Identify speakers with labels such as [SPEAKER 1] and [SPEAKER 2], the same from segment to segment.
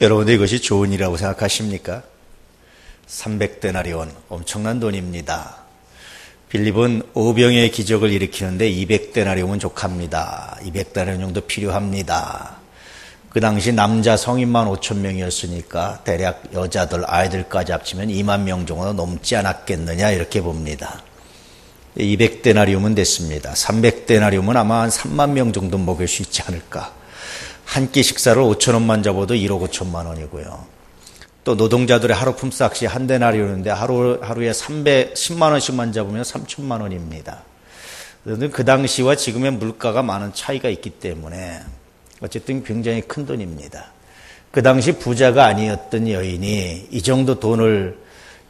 [SPEAKER 1] 여러분들 이것이 좋은 일이라고 생각하십니까? 300데나리온 엄청난 돈입니다. 빌립은 오병의 기적을 일으키는데 200데나리온은 족합니다. 200데나리온 정도 필요합니다. 그 당시 남자 성인만 5천 명이었으니까 대략 여자들 아이들까지 합치면 2만 명 정도 넘지 않았겠느냐 이렇게 봅니다. 200데나리온은 됐습니다. 300데나리온은 아마 한 3만 명 정도 먹일 수 있지 않을까. 한 끼 식사를 5천 원만 잡아도 1억 5천만 원이고요. 또 노동자들의 하루 품삯이 한 데나리온인데 하루에 10만 원씩만 잡으면 3천만 원입니다. 그 당시와 지금의 물가가 많은 차이가 있기 때문에 어쨌든 굉장히 큰 돈입니다. 그 당시 부자가 아니었던 여인이 이 정도 돈을,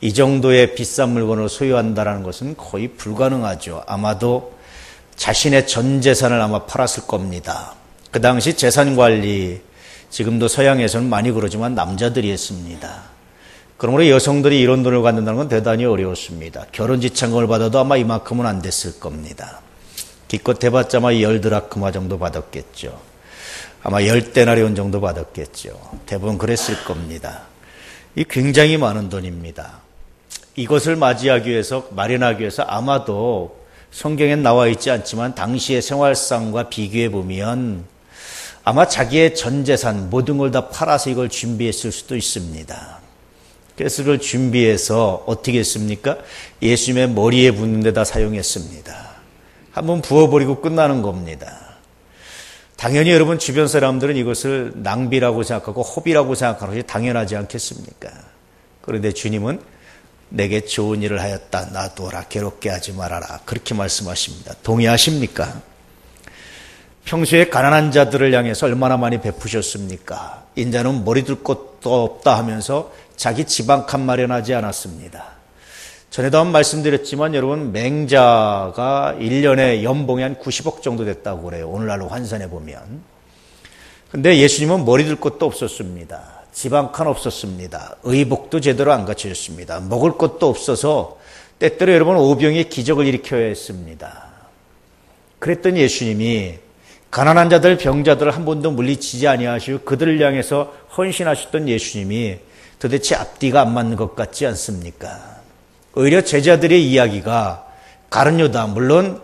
[SPEAKER 1] 이 정도의 비싼 물건을 소유한다는 것은 거의 불가능하죠. 아마도 자신의 전 재산을 아마 팔았을 겁니다. 그 당시 재산관리, 지금도 서양에서는 많이 그러지만 남자들이 했습니다. 그러므로 여성들이 이런 돈을 갖는다는 건 대단히 어려웠습니다. 결혼지참금을 받아도 아마 이만큼은 안 됐을 겁니다. 기껏 해봤자 아마 10드라크마 정도 받았겠죠. 아마 10데나리온 정도 받았겠죠. 대부분 그랬을 겁니다. 이 굉장히 많은 돈입니다. 이것을 맞이하기 위해서, 마련하기 위해서 아마도 성경엔 나와 있지 않지만 당시의 생활상과 비교해 보면 아마 자기의 전 재산 모든 걸 다 팔아서 이걸 준비했을 수도 있습니다. 그래서 그걸 준비해서 어떻게 했습니까? 예수님의 머리에 붓는 데다 사용했습니다. 한번 부어버리고 끝나는 겁니다. 당연히 여러분 주변 사람들은 이것을 낭비라고 생각하고 허비라고 생각하는 것이 당연하지 않겠습니까? 그런데 주님은 내게 좋은 일을 하였다. 놔두어라. 괴롭게 하지 말아라. 그렇게 말씀하십니다. 동의하십니까? 평소에 가난한 자들을 향해서 얼마나 많이 베푸셨습니까? 인자는 머리 둘 곳도 없다 하면서 자기 지방칸 마련하지 않았습니다. 전에도 한번 말씀드렸지만 여러분 맹자가 1년에 연봉이 한 90억 정도 됐다고 그래요. 오늘날로 환산해 보면. 근데 예수님은 머리 둘 곳도 없었습니다. 지방칸 없었습니다. 의복도 제대로 안 갖춰졌습니다. 먹을 것도 없어서 때때로 여러분 오병의 기적을 일으켜야 했습니다. 그랬더니 예수님이 가난한 자들, 병자들을 한 번도 물리치지 아니하시고 그들을 향해서 헌신하셨던 예수님이 도대체 앞뒤가 안 맞는 것 같지 않습니까? 오히려 제자들의 이야기가 가룟유다, 물론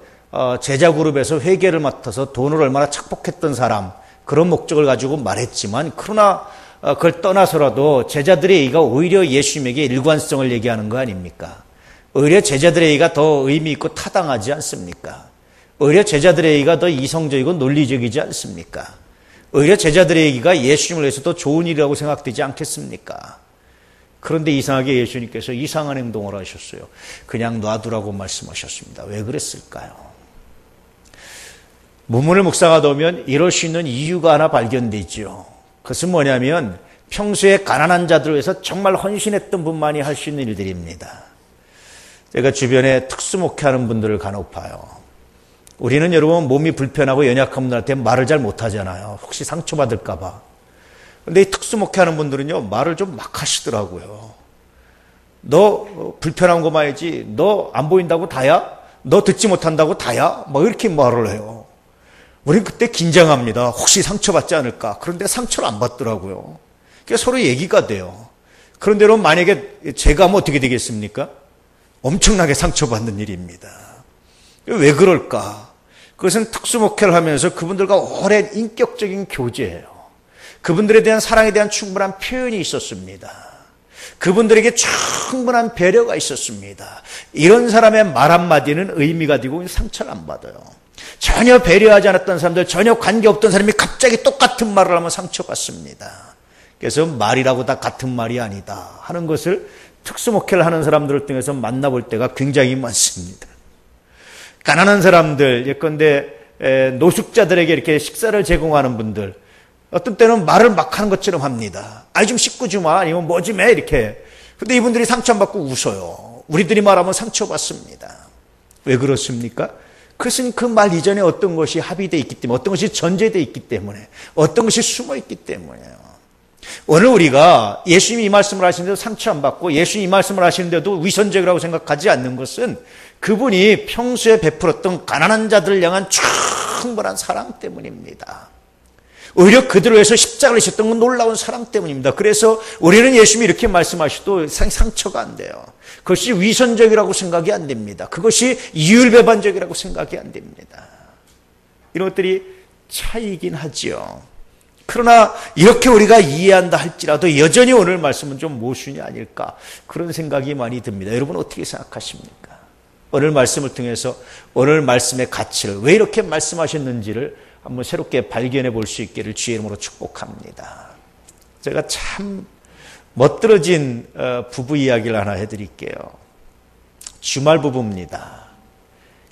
[SPEAKER 1] 제자 그룹에서 회계를 맡아서 돈을 얼마나 착복했던 사람, 그런 목적을 가지고 말했지만 그러나 그걸 떠나서라도 제자들의 얘기가 오히려 예수님에게 일관성을 얘기하는 거 아닙니까? 오히려 제자들의 얘기가 더 의미 있고 타당하지 않습니까? 오히려 제자들의 얘기가 더 이성적이고 논리적이지 않습니까? 오히려 제자들의 얘기가 예수님을 위해서 더 좋은 일이라고 생각되지 않겠습니까? 그런데 이상하게 예수님께서 이상한 행동을 하셨어요. 그냥 놔두라고 말씀하셨습니다. 왜 그랬을까요? 문문을 묵상하다 보면 이럴 수 있는 이유가 하나 발견되죠. 그것은 뭐냐면 평소에 가난한 자들을 위해서 정말 헌신했던 분만이 할 수 있는 일들입니다. 제가 주변에 특수목회하는 분들을 간혹 봐요. 우리는 여러분 몸이 불편하고 연약한 분들한테 말을 잘 못하잖아요. 혹시 상처받을까 봐. 근데 이 특수목회하는 분들은요 말을 좀 막 하시더라고요. 너 불편한 거 말이지, 너 안 보인다고 다야? 너 듣지 못한다고 다야? 뭐 이렇게 말을 해요. 우린 그때 긴장합니다. 혹시 상처받지 않을까. 그런데 상처를 안 받더라고요. 그러니까 서로 얘기가 돼요. 그런데 여러분 만약에 제가 하면 어떻게 되겠습니까? 엄청나게 상처받는 일입니다. 왜 그럴까? 그것은 특수목회를 하면서 그분들과 오랜 인격적인 교제예요. 그분들에 대한 사랑에 대한 충분한 표현이 있었습니다. 그분들에게 충분한 배려가 있었습니다. 이런 사람의 말 한마디는 의미가 되고 상처를 안 받아요. 전혀 배려하지 않았던 사람들, 전혀 관계없던 사람이 갑자기 똑같은 말을 하면 상처받습니다. 그래서 말이라고 다 같은 말이 아니다 하는 것을 특수목회를 하는 사람들을 통해서 만나볼 때가 굉장히 많습니다. 가난한 사람들, 예컨대 노숙자들에게 이렇게 식사를 제공하는 분들, 어떤 때는 말을 막 하는 것처럼 합니다. 아니 좀 씻고 주마, 아니면 뭐 좀 해, 이렇게. 근데 이분들이 상처 안 받고 웃어요. 우리들이 말하면 상처받습니다. 왜 그렇습니까? 그것은 그 말 이전에 어떤 것이 합의되어 있기 때문에, 어떤 것이 전제되어 있기 때문에, 어떤 것이 숨어 있기 때문에요. 오늘 우리가 예수님이 이 말씀을 하시는데도 상처 안 받고 예수님이 이 말씀을 하시는데도 위선적이라고 생각하지 않는 것은 그분이 평소에 베풀었던 가난한 자들을 향한 충분한 사랑 때문입니다. 오히려 그들을 위해서 십자가를 지셨던 건 놀라운 사랑 때문입니다. 그래서 우리는 예수님이 이렇게 말씀하셔도 상처가 안 돼요. 그것이 위선적이라고 생각이 안 됩니다. 그것이 이율배반적이라고 생각이 안 됩니다. 이런 것들이 차이이긴 하지요. 그러나 이렇게 우리가 이해한다 할지라도 여전히 오늘 말씀은 좀 모순이 아닐까 그런 생각이 많이 듭니다. 여러분 어떻게 생각하십니까? 오늘 말씀을 통해서 오늘 말씀의 가치를 왜 이렇게 말씀하셨는지를 한번 새롭게 발견해 볼 수 있기를 주의 이름으로 축복합니다. 제가 참 멋들어진 부부 이야기를 하나 해드릴게요. 주말 부부입니다.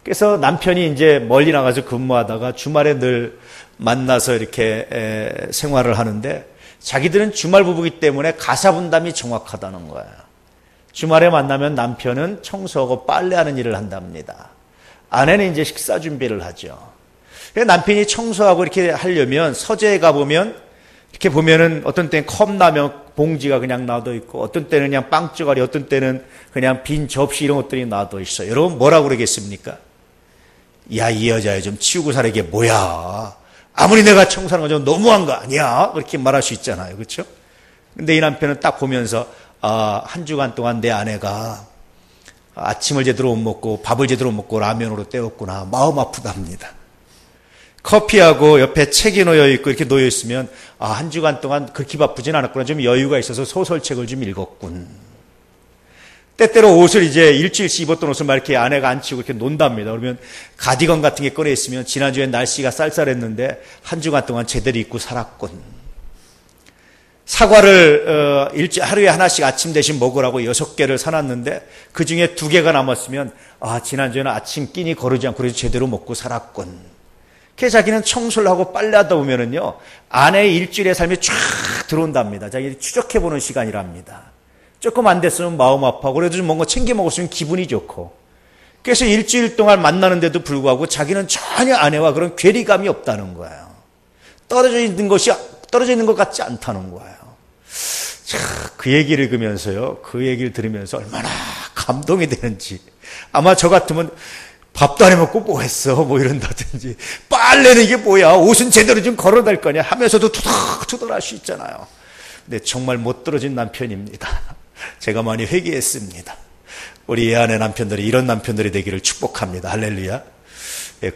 [SPEAKER 1] 그래서 남편이 이제 멀리 나가서 근무하다가 주말에 늘 만나서 이렇게 생활을 하는데 자기들은 주말 부부이기 때문에 가사 분담이 정확하다는 거예요. 주말에 만나면 남편은 청소하고 빨래하는 일을 한답니다. 아내는 이제 식사 준비를 하죠. 남편이 청소하고 이렇게 하려면 서재에 가보면 이렇게 보면은 어떤 때는 컵라면 봉지가 그냥 놔둬 있고 어떤 때는 그냥 빵쪼가리 어떤 때는 그냥 빈 접시 이런 것들이 놔둬 있어요. 여러분 뭐라고 그러겠습니까? 야, 이 여자 좀 치우고 살게 뭐야. 아무리 내가 청소하는 건 좀 너무한 거 아니야? 그렇게 말할 수 있잖아요. 그렇죠? 근데 이 남편은 딱 보면서 한 주간 동안 내 아내가 아침을 제대로 못 먹고 밥을 제대로 못 먹고 라면으로 때웠구나. 마음 아프답니다. 커피하고 옆에 책이 놓여 있고 이렇게 놓여 있으면 한 주간 동안 그렇게 바쁘진 않았구나. 좀 여유가 있어서 소설책을 좀 읽었군. 때때로 옷을 이제 일주일씩 입었던 옷을 막 이렇게 아내가 안 치우고 이렇게 논답니다. 그러면 가디건 같은 게 꺼내 있으면 지난주에 날씨가 쌀쌀했는데 한 주간 동안 제대로 입고 살았군. 사과를 하루에 하나씩 아침 대신 먹으라고 6개를 사놨는데 그중에 2개가 남았으면 지난주에는 아침 끼니 거르지 않고 그래서 제대로 먹고 살았군. 그래서 자기는 청소를 하고 빨래하다 보면은요 아내의 일주일의 삶이 쫙 들어온답니다. 자기 추적해보는 시간이랍니다. 조금 안 됐으면 마음 아파하고 그래도 좀 뭔가 챙겨 먹었으면 기분이 좋고 그래서 일주일 동안 만나는데도 불구하고 자기는 전혀 아내와 그런 괴리감이 없다는 거예요. 떨어져 있는 것 같지 않다는 거예요. 그 얘기를 읽으면서요 그 얘기를 들으면서 얼마나 감동이 되는지 아마 저 같으면 밥도 안 해먹고 뭐 했어 뭐 이런다든지 빨래는 이게 뭐야 옷은 제대로 좀 걸어댈 거냐 하면서도 투덜투덜 할 수 있잖아요. 근데 정말 못 떨어진 남편입니다. 제가 많이 회개했습니다. 우리 아내 남편들이 이런 남편들이 되기를 축복합니다. 할렐루야.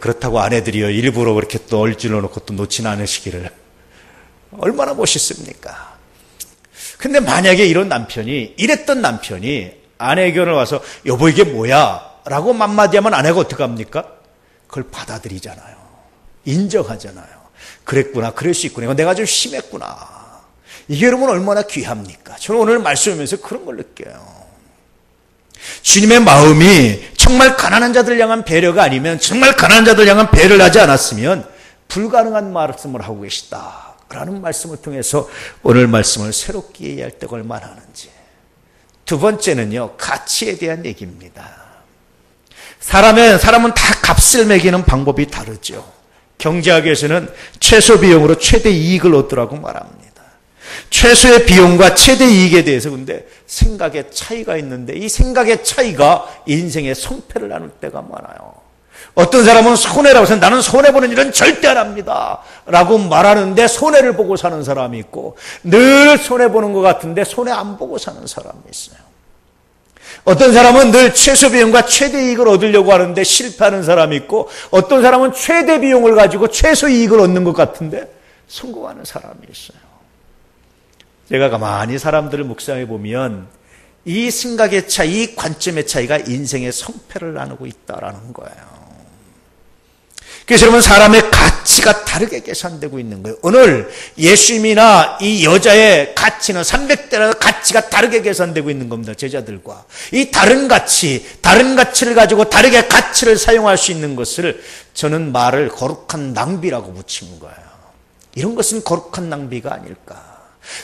[SPEAKER 1] 그렇다고 아내들이요 일부러 그렇게 또 얼질러 놓고 또 놓지는 않으시기를 얼마나 멋있습니까? 근데 만약에 이랬던 남편이 아내 의견을 와서 여보 이게 뭐야 라고 한마디 하면 아내가 어떡합니까? 그걸 받아들이잖아요. 인정하잖아요. 그랬구나 그럴 수 있구나 이거 내가 좀 심했구나. 이게 여러분 얼마나 귀합니까? 저는 오늘 말씀하면서 그런 걸 느껴요. 주님의 마음이 정말 가난한 자들 향한 배려가 아니면 정말 가난한 자들 향한 배려를 하지 않았으면 불가능한 말씀을 하고 계시다라는 말씀을 통해서 오늘 말씀을 새롭게 이해할 때가 얼마나 하는지. 두 번째는요 가치에 대한 얘기입니다. 사람은 다 값을 매기는 방법이 다르죠. 경제학에서는 최소 비용으로 최대 이익을 얻으라고 말합니다. 최소의 비용과 최대 이익에 대해서 근데 생각의 차이가 있는데 이 생각의 차이가 인생의 성패를 나눌 때가 많아요. 어떤 사람은 손해라고 해서 나는 손해보는 일은 절대 안 합니다 라고 말하는데 손해를 보고 사는 사람이 있고 늘 손해보는 것 같은데 손해 안 보고 사는 사람이 있어요. 어떤 사람은 늘 최소 비용과 최대 이익을 얻으려고 하는데 실패하는 사람이 있고 어떤 사람은 최대 비용을 가지고 최소 이익을 얻는 것 같은데 성공하는 사람이 있어요. 제가 가만히 사람들을 묵상해 보면 이 생각의 차이, 이 관점의 차이가 인생의 성패를 나누고 있다라는 거예요. 그래서 여러분 사람의 가치가 다르게 계산되고 있는 거예요. 오늘 예수님이나 이 여자의 가치는 300대나 가치가 다르게 계산되고 있는 겁니다. 제자들과. 이 다른 가치를 가지고 다르게 가치를 사용할 수 있는 것을 저는 말을 거룩한 낭비라고 붙인 거예요. 이런 것은 거룩한 낭비가 아닐까.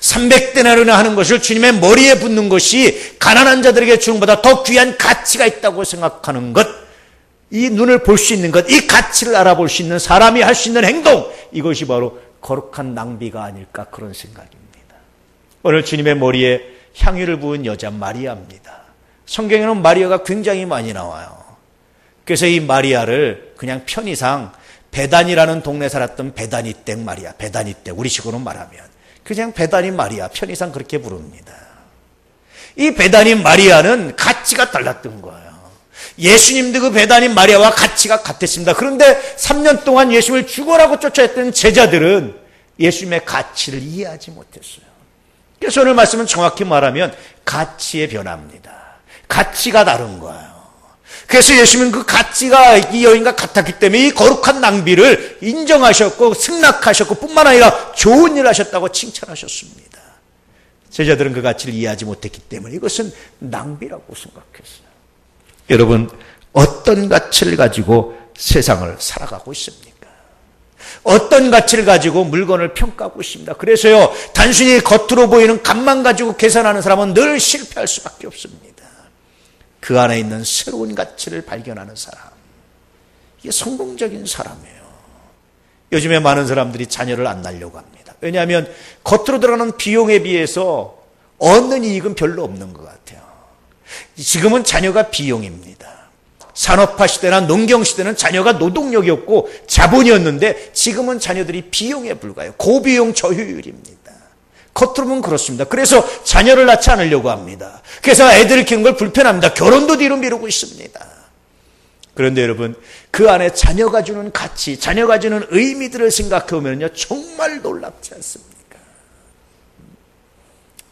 [SPEAKER 1] 300데나리나 하는 것을 주님의 머리에 붓는 것이 가난한 자들에게 주는 것보다 더 귀한 가치가 있다고 생각하는 것, 이 눈을 볼 수 있는 것, 이 가치를 알아볼 수 있는 사람이 할 수 있는 행동, 이것이 바로 거룩한 낭비가 아닐까 그런 생각입니다. 오늘 주님의 머리에 향유를 부은 여자 마리아입니다. 성경에는 마리아가 굉장히 많이 나와요. 그래서 이 마리아를 그냥 편의상 베단이라는 동네 살았던 베다니댁 마리아, 베다니댁, 우리식으로 말하면 그냥 베다니 마리아, 편의상 그렇게 부릅니다. 이 베다니 마리아는 가치가 달랐던 거예요. 예수님도 그 베다니 마리아와 가치가 같았습니다. 그런데 3년 동안 예수님을 죽어라고 쫓아했던 제자들은 예수님의 가치를 이해하지 못했어요. 그래서 오늘 말씀은 정확히 말하면 가치의 변화입니다. 가치가 다른 거예요. 그래서 예수님은 그 가치가 이 여인과 같았기 때문에 이 거룩한 낭비를 인정하셨고 승낙하셨고 뿐만 아니라 좋은 일을 하셨다고 칭찬하셨습니다. 제자들은 그 가치를 이해하지 못했기 때문에 이것은 낭비라고 생각했어요. 여러분, 어떤 가치를 가지고 세상을 살아가고 있습니까? 어떤 가치를 가지고 물건을 평가하고 있습니다. 그래서요, 단순히 겉으로 보이는 값만 가지고 계산하는 사람은 늘 실패할 수밖에 없습니다. 그 안에 있는 새로운 가치를 발견하는 사람, 이게 성공적인 사람이에요. 요즘에 많은 사람들이 자녀를 안 낳으려고 합니다. 왜냐하면 겉으로 들어가는 비용에 비해서 얻는 이익은 별로 없는 것 같아요. 지금은 자녀가 비용입니다. 산업화 시대나 농경 시대는 자녀가 노동력이었고 자본이었는데 지금은 자녀들이 비용에 불과해요. 고비용 저효율입니다. 겉으로 보면 그렇습니다. 그래서 자녀를 낳지 않으려고 합니다. 그래서 애들을 키우는 걸 불편합니다. 결혼도 뒤로 미루고 있습니다. 그런데 여러분, 그 안에 자녀가 주는 가치, 자녀가 주는 의미들을 생각해 보면요, 정말 놀랍지 않습니까?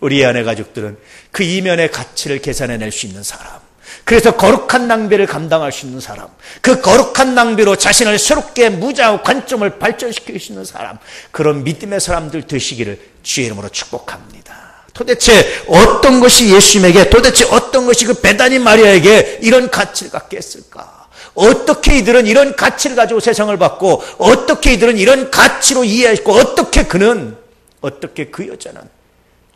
[SPEAKER 1] 우리 아내 가족들은 그 이면의 가치를 계산해낼 수 있는 사람, 그래서 거룩한 낭비를 감당할 수 있는 사람, 그 거룩한 낭비로 자신을 새롭게 무장하고 관점을 발전시킬 수 있는 사람, 그런 믿음의 사람들 되시기를 주의 이름으로 축복합니다. 도대체 어떤 것이 예수님에게, 도대체 어떤 것이 그 베다니 마리아에게 이런 가치를 갖게 했을까? 어떻게 이들은 이런 가치를 가지고 세상을 봤고, 어떻게 이들은 이런 가치로 이해했고, 어떻게 그 여자는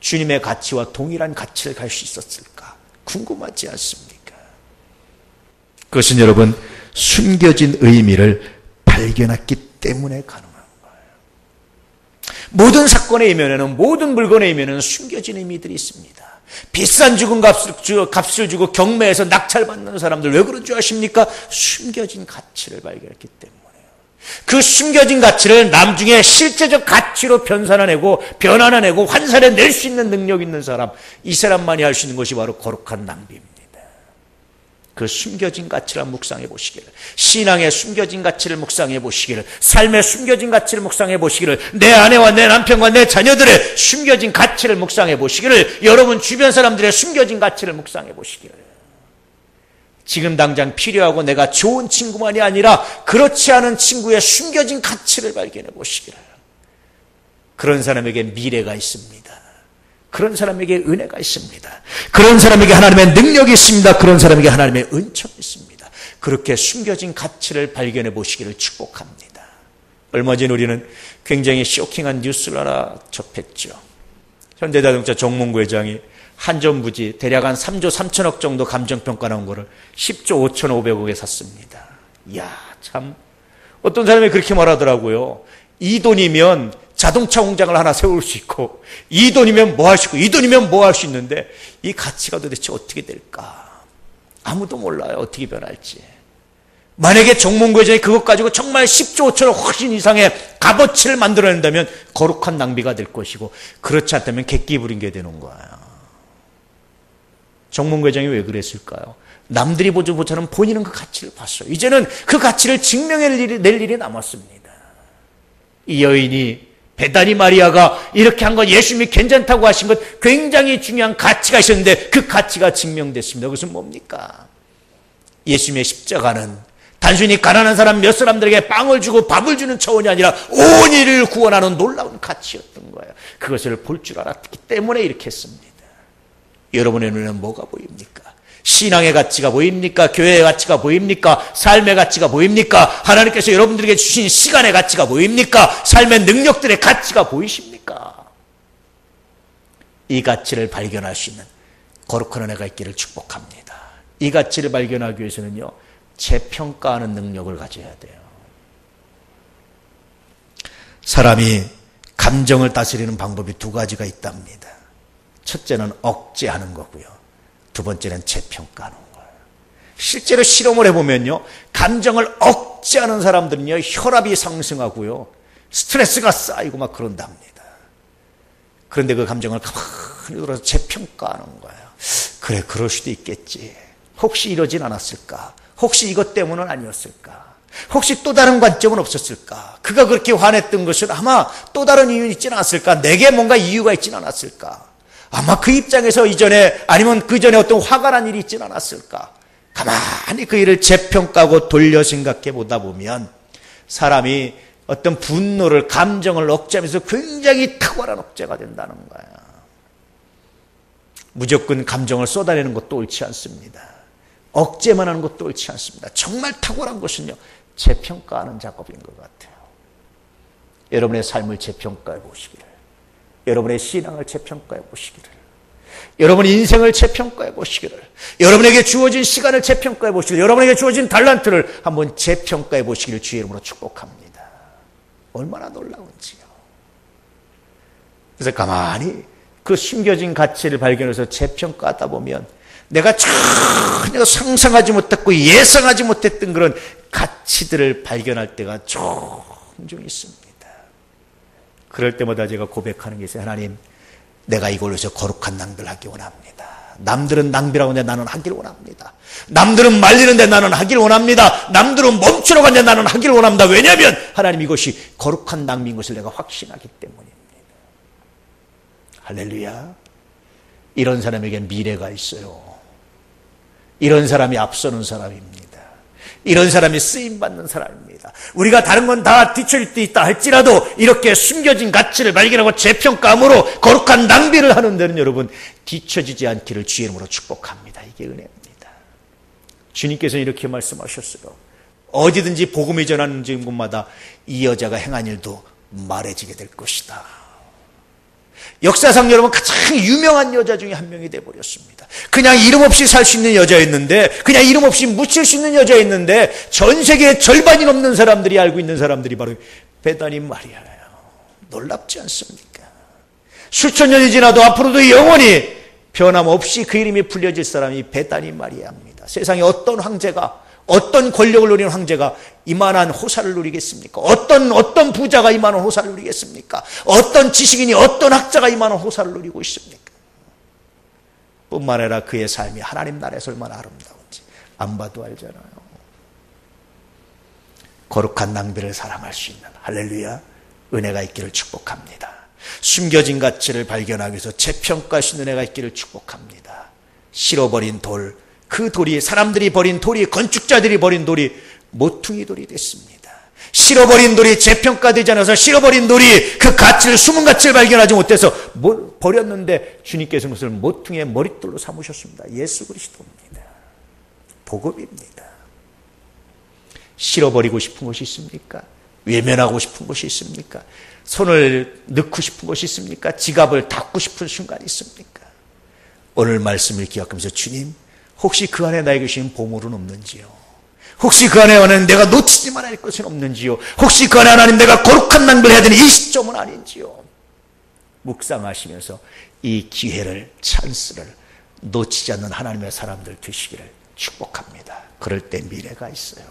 [SPEAKER 1] 주님의 가치와 동일한 가치를 갈 수 있었을까? 궁금하지 않습니까? 그것은 여러분, 숨겨진 의미를 발견했기 때문에 가능한 거예요. 모든 사건의 이면에는, 모든 물건의 이면에는 숨겨진 의미들이 있습니다. 비싼 죽은 값을 주고 경매에서 낙찰받는 사람들 왜 그런 줄 아십니까? 숨겨진 가치를 발견했기 때문에요. 그 숨겨진 가치를 나중에 실제적 가치로 변환해내고 환산해낼 수 있는 능력 있는 사람, 이 사람만이 할 수 있는 것이 바로 거룩한 낭비입니다. 그 숨겨진 가치를 묵상해 보시기를, 신앙의 숨겨진 가치를 묵상해 보시기를, 삶의 숨겨진 가치를 묵상해 보시기를, 내 아내와 내 남편과 내 자녀들의 숨겨진 가치를 묵상해 보시기를, 여러분 주변 사람들의 숨겨진 가치를 묵상해 보시기를. 지금 당장 필요하고 내가 좋은 친구만이 아니라 그렇지 않은 친구의 숨겨진 가치를 발견해 보시기를. 그런 사람에게 미래가 있습니다. 그런 사람에게 은혜가 있습니다. 그런 사람에게 하나님의 능력이 있습니다. 그런 사람에게 하나님의 은총이 있습니다. 그렇게 숨겨진 가치를 발견해 보시기를 축복합니다. 얼마 전 우리는 굉장히 쇼킹한 뉴스를 하나 접했죠. 현대자동차 정몽구 회장이 한전부지 대략 한 3조 3천억 정도 감정평가 나온 거를 10조 5,500억에 샀습니다. 이야, 참 어떤 사람이 그렇게 말하더라고요. 이 돈이면 자동차 공장을 하나 세울 수 있고, 이 돈이면 뭐 할 수 있고, 이 돈이면 뭐 할 수 있는데 이 가치가 도대체 어떻게 될까? 아무도 몰라요. 어떻게 변할지. 만약에 정몽구 회장이 그것 가지고 정말 10조 5천억 훨씬 이상의 값어치를 만들어낸다면 거룩한 낭비가 될 것이고, 그렇지 않다면 객기 부린 게 되는 거예요. 정몽구 회장이 왜 그랬을까요? 남들이 보지 못하는 본인은 그 가치를 봤어요. 이제는 그 가치를 증명낼 일이 남았습니다. 이 여인이, 베다니 마리아가 이렇게 한 건 예수님이 괜찮다고 하신 것, 굉장히 중요한 가치가 있었는데 그 가치가 증명됐습니다. 그것은 뭡니까? 예수님의 십자가는 단순히 가난한 사람 몇 사람들에게 빵을 주고 밥을 주는 차원이 아니라 온 인을 구원하는 놀라운 가치였던 거예요. 그것을 볼 줄 알았기 때문에 이렇게 했습니다. 여러분의 눈에는 뭐가 보입니까? 신앙의 가치가 보입니까? 교회의 가치가 보입니까? 삶의 가치가 보입니까? 하나님께서 여러분들에게 주신 시간의 가치가 보입니까? 삶의 능력들의 가치가 보이십니까? 이 가치를 발견할 수 있는 거룩한 은혜가 있기를 축복합니다. 이 가치를 발견하기 위해서는요, 재평가하는 능력을 가져야 돼요. 사람이 감정을 다스리는 방법이 두 가지가 있답니다. 첫째는 억제하는 거고요. 두 번째는 재평가하는 거예요. 실제로 실험을 해보면요, 감정을 억제하는 사람들은요, 혈압이 상승하고요, 스트레스가 쌓이고 막 그런답니다. 그런데 그 감정을 가만히 들어서 재평가하는 거예요. 그래, 그럴 수도 있겠지. 혹시 이러진 않았을까? 혹시 이것 때문은 아니었을까? 혹시 또 다른 관점은 없었을까? 그가 그렇게 화냈던 것은 아마 또 다른 이유는 있지는 않았을까? 내게 뭔가 이유가 있지는 않았을까? 아마 그 입장에서 이전에 아니면 그 전에 어떤 화가 난 일이 있지는 않았을까? 가만히 그 일을 재평가하고 돌려 생각해 보다 보면 사람이 어떤 분노를, 감정을 억제하면서 굉장히 탁월한 억제가 된다는 거야. 무조건 감정을 쏟아내는 것도 옳지 않습니다. 억제만 하는 것도 옳지 않습니다. 정말 탁월한 것은요, 재평가하는 작업인 것 같아요. 여러분의 삶을 재평가해 보시기를, 여러분의 신앙을 재평가해 보시기를, 여러분의 인생을 재평가해 보시기를, 여러분에게 주어진 시간을 재평가해 보시기를, 여러분에게 주어진 달란트를 한번 재평가해 보시기를 주의 이름으로 축복합니다. 얼마나 놀라운지요. 그래서 가만히 그 숨겨진 가치를 발견해서 재평가하다 보면 내가 전혀 상상하지 못했고 예상하지 못했던 그런 가치들을 발견할 때가 종종 있습니다. 그럴 때마다 제가 고백하는 게 있어요. 하나님, 내가 이걸로 해서 거룩한 낭비를 하기 원합니다. 남들은 낭비라고 하는데 나는 하길 원합니다. 남들은 말리는데 나는 하길 원합니다. 남들은 멈추라고 하는데 나는 하길 원합니다. 왜냐하면 하나님, 이것이 거룩한 낭비인 것을 내가 확신하기 때문입니다. 할렐루야. 이런 사람에게 미래가 있어요. 이런 사람이 앞서는 사람입니다. 이런 사람이 쓰임받는 사람입니다. 우리가 다른 건 다 뒤처질 수 있다 할지라도 이렇게 숨겨진 가치를 발견하고 재평가함으로 거룩한 낭비를 하는 데는 여러분 뒤처지지 않기를 주의 이름으로 축복합니다. 이게 은혜입니다. 주님께서는 이렇게 말씀하셨어요. 어디든지 복음이 전하는 곳마다 이 여자가 행한 일도 말해지게 될 것이다. 역사상 여러분 가장 유명한 여자 중에 한 명이 되어버렸습니다. 그냥 이름 없이 살 수 있는 여자였는데, 그냥 이름 없이 묻힐 수 있는 여자였는데, 전 세계의 절반이 넘는 사람들이 알고 있는 사람들이 바로 베다니 마리아예요. 놀랍지 않습니까? 수천 년이 지나도 앞으로도 영원히 변함없이 그 이름이 불려질 사람이 베다니 마리아입니다. 세상에 어떤 황제가, 어떤 권력을 누리는 황제가 이만한 호사를 누리겠습니까? 어떤 부자가 이만한 호사를 누리겠습니까? 어떤 지식인이, 어떤 학자가 이만한 호사를 누리고 있습니까? 뿐만 아니라 그의 삶이 하나님 나라에서 얼마나 아름다운지 안 봐도 알잖아요. 거룩한 낭비를 사랑할 수 있는, 할렐루야, 은혜가 있기를 축복합니다. 숨겨진 가치를 발견하기 위해서 재평가할 수 있는 은혜가 있기를 축복합니다. 실어버린 돌, 그 돌이, 사람들이 버린 돌이, 건축자들이 버린 돌이 모퉁이 돌이 됐습니다. 실어버린 돌이 재평가되지 않아서 실어버린 돌이 그 가치를, 숨은 가치를 발견하지 못해서 버렸는데 주님께서는 그것을 모퉁이의 머릿돌로 삼으셨습니다. 예수 그리스도입니다. 복음입니다. 실어버리고 싶은 것이 있습니까? 외면하고 싶은 것이 있습니까? 손을 넣고 싶은 것이 있습니까? 지갑을 닫고 싶은 순간이 있습니까? 오늘 말씀을 기억하면서 주님, 혹시 그 안에 나에게 주신 보물은 없는지요? 혹시 그 안에 하나님 내가 놓치지 말아야 할 것은 없는지요? 혹시 그 안에 하나님 내가 거룩한 낭비를 해야 되는 이 시점은 아닌지요? 묵상하시면서 이 기회를, 찬스를 놓치지 않는 하나님의 사람들 되시기를 축복합니다. 그럴 때 미래가 있어요.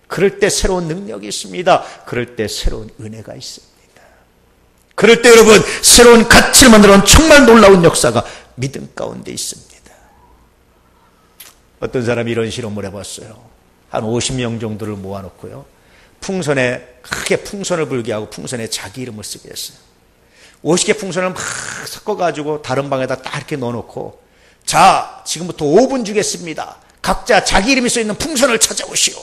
[SPEAKER 1] 그럴 때 새로운 능력이 있습니다. 그럴 때 새로운 은혜가 있습니다. 그럴 때 여러분 새로운 가치를 만들어낸 정말 놀라운 역사가 믿음 가운데 있습니다. 어떤 사람이 이런 실험을 해봤어요. 한 50명 정도를 모아놓고요, 풍선에, 크게 풍선을 불게 하고 풍선에 자기 이름을 쓰게 했어요. 50개 풍선을 막 섞어가지고 다른 방에다 딱 이렇게 넣어놓고, 자, 지금부터 5분 주겠습니다. 각자 자기 이름이 써있는 풍선을 찾아오시오.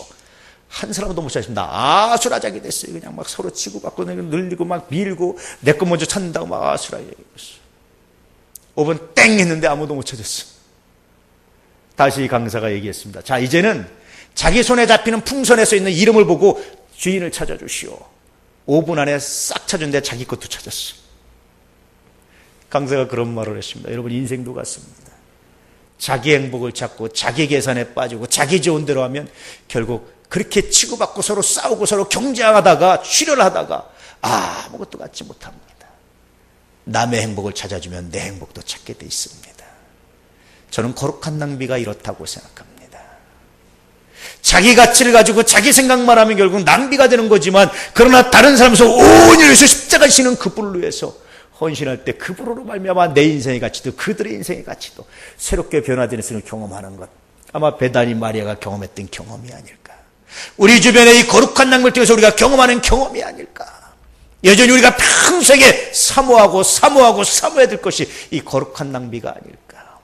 [SPEAKER 1] 한 사람도 못 찾습니다. 아수라장이 됐어요. 그냥 막 서로 치고받고 늘리고 막 밀고 내 거 먼저 찾는다고 막 아수라장이 됐어요. 5분 땡 했는데 아무도 못 찾았어요. 다시 강사가 얘기했습니다. 자, 이제는 자기 손에 잡히는 풍선에 써있는 이름을 보고 주인을 찾아주시오. 5분 안에 싹 찾았는데 자기 것도 찾았어요. 강사가 그런 말을 했습니다. 여러분, 인생도 같습니다. 자기 행복을 찾고 자기 계산에 빠지고 자기 좋은 대로 하면 결국 그렇게 치고받고 서로 싸우고 서로 경쟁하다가 출혈하다가 아무것도 갖지 못합니다. 남의 행복을 찾아주면 내 행복도 찾게 돼 있습니다. 저는 거룩한 낭비가 이렇다고 생각합니다. 자기 가치를 가지고 자기 생각만 하면 결국 낭비가 되는 거지만, 그러나 다른 사람에서 온전히 위해서 십자가 지는 그 불을 위해서 헌신할 때 그 불으로 말미암아 내 인생의 가치도 그들의 인생의 가치도 새롭게 변화되는 것을 경험하는 것, 아마 베다니 마리아가 경험했던 경험이 아닐까. 우리 주변의 이 거룩한 낭비를 통해서 우리가 경험하는 경험이 아닐까. 여전히 우리가 평생에 사모해야 될 것이 이 거룩한 낭비가 아닐까.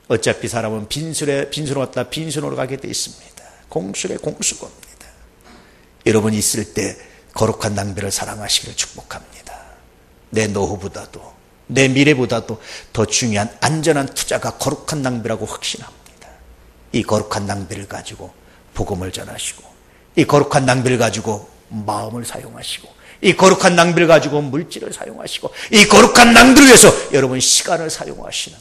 [SPEAKER 1] 어차피 사람은 빈손으로 왔다 빈손으로 가게 돼 있습니다. 공수래 공수고입니다. 여러분이 있을 때 거룩한 낭비를 사랑하시기를 축복합니다. 내 노후보다도 내 미래보다도 더 중요한 안전한 투자가 거룩한 낭비라고 확신합니다. 이 거룩한 낭비를 가지고 복음을 전하시고, 이 거룩한 낭비를 가지고 마음을 사용하시고, 이 거룩한 낭비를 가지고 물질을 사용하시고, 이 거룩한 낭비를 위해서 여러분 시간을 사용하시는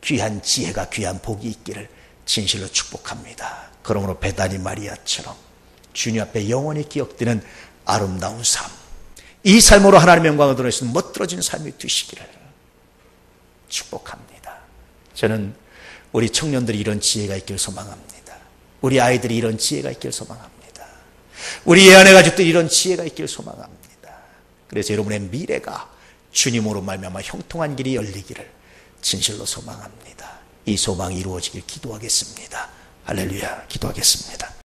[SPEAKER 1] 귀한 지혜가, 귀한 복이 있기를 진실로 축복합니다. 그러므로 베다니 마리아처럼 주님 앞에 영원히 기억되는 아름다운 삶, 이 삶으로 하나님의 영광을 드러내시는 멋들어진 삶이 되시기를 축복합니다. 저는 우리 청년들이 이런 지혜가 있기를 소망합니다. 우리 아이들이 이런 지혜가 있기를 소망합니다. 우리 예언의 가족들이 이런 지혜가 있기를 소망합니다. 그래서 여러분의 미래가 주님으로 말미암아 형통한 길이 열리기를 진실로 소망합니다. 이 소망이 이루어지길 기도하겠습니다. 할렐루야. 기도하겠습니다.